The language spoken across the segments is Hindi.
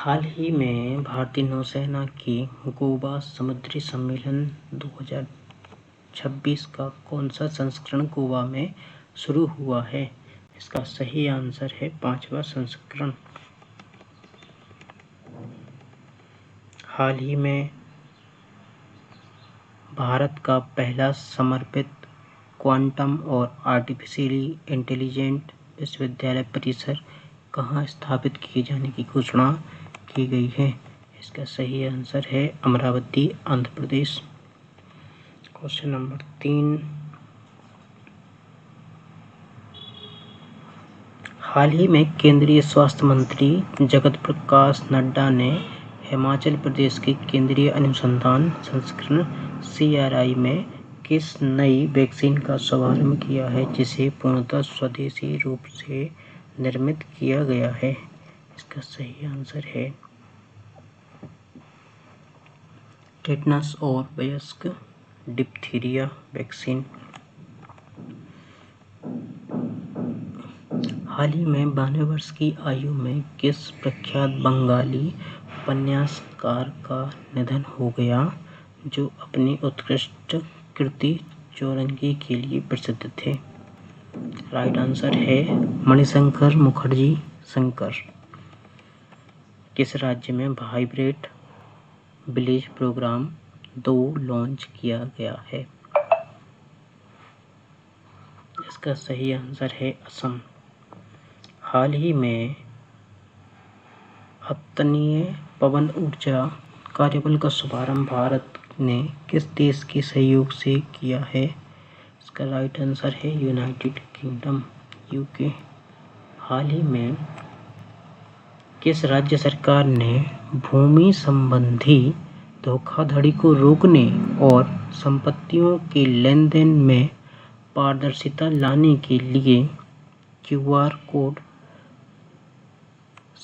हाल ही में भारतीय नौसेना की गोवा समुद्री सम्मेलन 2026 का कौन सा संस्करण गोवा में शुरू हुआ है? इसका सही आंसर है 5वां संस्करण। हाल ही में भारत का पहला समर्पित क्वांटम और आर्टिफिशियली इंटेलिजेंट विश्वविद्यालय परिसर कहाँ स्थापित किए जाने की घोषणा की गई है? इसका सही आंसर है अमरावती, आंध्र प्रदेश। क्वेश्चन नंबर 3, हाल ही में केंद्रीय स्वास्थ्य मंत्री जगत प्रकाश नड्डा ने हिमाचल प्रदेश के केंद्रीय अनुसंधान संस्थान CRI में किस नई वैक्सीन का शुभारंभ किया है जिसे पूर्णतः स्वदेशी रूप से निर्मित किया गया है? इसका सही आंसर है टेटनस और वयस्क डिप्थीरिया वैक्सीन। हाल ही में 92 वर्ष की आयु में किस प्रख्यात बंगाली उपन्यासकार का निधन हो गया जो अपनी उत्कृष्ट कृति चौरंगी के लिए प्रसिद्ध थे? राइट आंसर है मणिशंकर मुखर्जी शंकर। किस राज्य में वाइब्रेट विलेज प्रोग्राम 2 लॉन्च किया गया है? इसका सही आंसर है असम। हाल ही में अपतनीय पवन ऊर्जा कार्यबल का शुभारंभ भारत ने किस देश के सहयोग से किया है? इसका राइट आंसर है यूनाइटेड किंगडम, UK। हाल ही में किस राज्य सरकार ने भूमि संबंधी धोखाधड़ी को रोकने और संपत्तियों के लेन देन में पारदर्शिता लाने के लिए QR कोड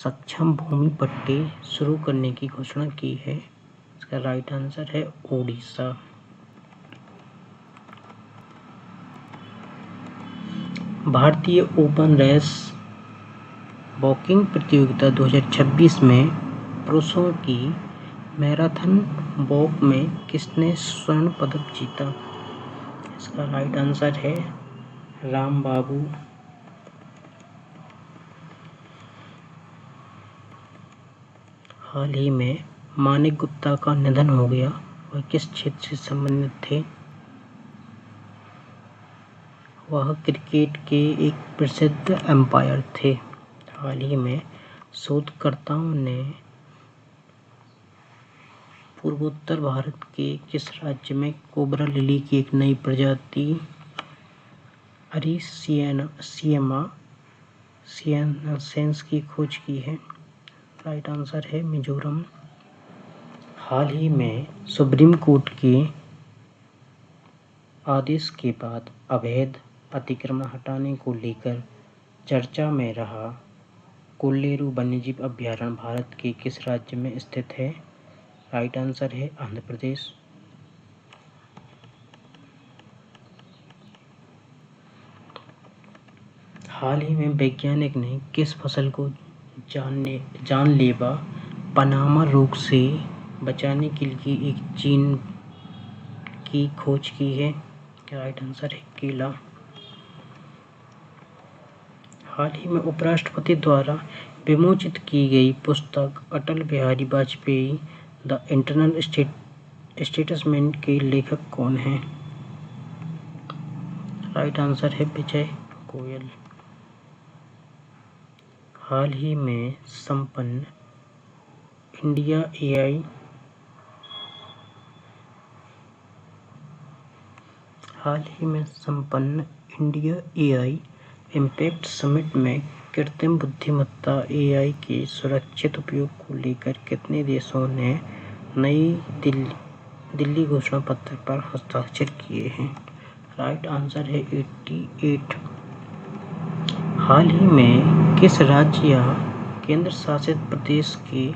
सक्षम भूमि पट्टे शुरू करने की घोषणा की है? इसका राइट आंसर है ओडिशा। भारतीय ओपन रेस वॉकिंग प्रतियोगिता 2026 में पुरुषों की मैराथन वॉक में किसने स्वर्ण पदक जीता? इसका राइट आंसर है राम बाबू। हाल ही में मानिक गुप्ता का निधन हो गया, वह किस क्षेत्र से संबंधित थे? वह क्रिकेट के एक प्रसिद्ध एम्पायर थे। हाल ही में शोधकर्ताओं ने पूर्वोत्तर भारत के किस राज्य में कोबरा लिली की एक नई प्रजाति अरिसियाना सियानेंसिस की खोज की है? राइट आंसर है मिजोरम। हाल ही में सुप्रीम कोर्ट के आदेश के बाद अवैध अतिक्रमण हटाने को लेकर चर्चा में रहा कोल्लेरू वन्यजीव अभयारण्य भारत के किस राज्य में स्थित है? राइट आंसर है आंध्र प्रदेश। हाल ही में वैज्ञानिक ने किस फसल को जानलेवा पनामा रोग से बचाने के लिए एक जीन की खोज की है? राइट आंसर है केला। हाल ही में उपराष्ट्रपति द्वारा विमोचित की गई पुस्तक अटल बिहारी वाजपेयी द इंटरनल स्टेटसमेंट के लेखक कौन हैं? राइट आंसर है विजय गोयल। हाल ही में संपन्न इंडिया AI इम्पैक्ट समिट में कृत्रिम बुद्धिमत्ता AI के सुरक्षित उपयोग को लेकर कितने देशों ने नई दिल्ली घोषणा पत्र पर हस्ताक्षर किए हैं? राइट आंसर है 88। हाल ही में किस राज्य या केंद्र शासित प्रदेश के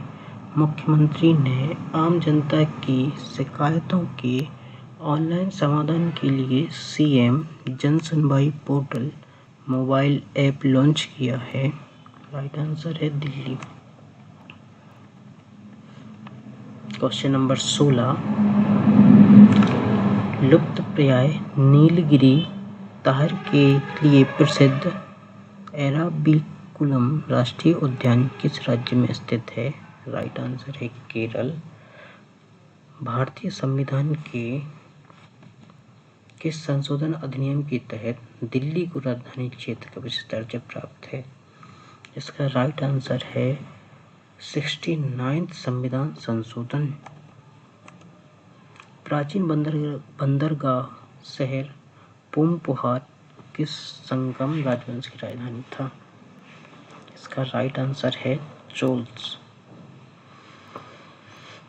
मुख्यमंत्री ने आम जनता की शिकायतों के ऑनलाइन समाधान के लिए CM जन सुनवाई पोर्टल मोबाइल ऐप लॉन्च किया है? राइट आंसर है दिल्ली। क्वेश्चन नंबर 16, लुप्तप्राय नीलगिरी तार के लिए प्रसिद्ध एराविकुलम राष्ट्रीय उद्यान किस राज्य में स्थित है? राइट आंसर है केरल। भारतीय संविधान के किस संशोधन अधिनियम के तहत दिल्ली को राजधानी क्षेत्र का विशेष दर्जा प्राप्त है? इसका राइट आंसर है 69th संविधान संशोधन। प्राचीन बंदरगाह शहर पूर्णपुहार किस संगम राजवंश की राजधानी था? इसका राइट आंसर है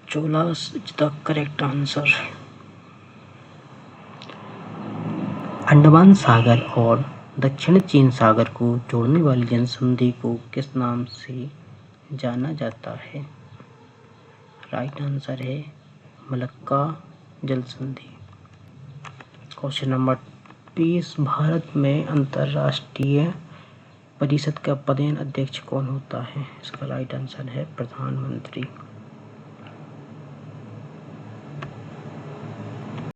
Cholas is the correct answer. Andaman सागर और दक्षिण चीन सागर को जोड़ने वाली जनसंधि को किस नाम से जाना जाता है? राइट आंसर है मलक्का जल संधि। क्वेश्चन नंबर 20, भारत में अंतर्राष्ट्रीय परिषद का पदेन अध्यक्ष कौन होता है? इसका राइट आंसर है प्रधानमंत्री।